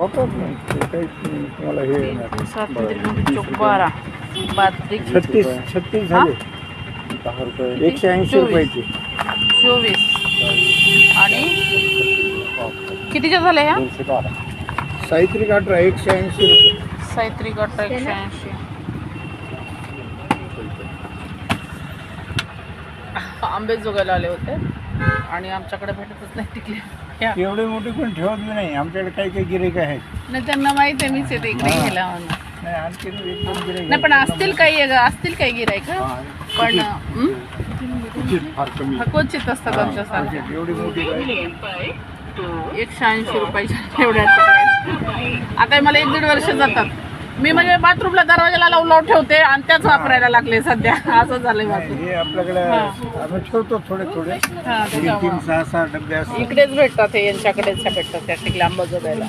होतात नाही ते काही तुम्हाला हे येणार. 12 बाजरी 36 झाले. 10 रुपये 180 रुपयाचे. 24 आणि कितीच्या झाल्या ह्या? 212. साहित्रिक 18 180 रुपये. साहित्रिक 180. आंबे जोगायला आले होते आणि आमच्याकडे भेटतच नाही टिकले. एवढे मोठे पण ठेवत नाही. आमच्याकडे काही काही गिऱ्हाईक आहेत. नाही त्यांना माहित आहे मीच येते इकडे घ्यायला म्हणून. नाही आणखी एक दोन गिऱ्हाईक नाही पण असतील काही गिरायक पण फार कमी. क्वचित असतात आमच्यासारखे. एवढी मोठी काय 180 रुपयाच्या एवढ्या. आता मला 1-1.5 वर्ष जातात. मी म्हणजे बाथरूमला दरवाजाला लावून ठेवते आणि त्याच वापरायला लागले सध्या. असं झालंय माझं. हे आपल्याकडे आम्ही ठेवतो थोडे थोडे. हा, 3-6 डबे असतात. इकडेच भेटतात हे, यांच्याकडेच भेटतात त्या टिकल्या आंबा जोगायला.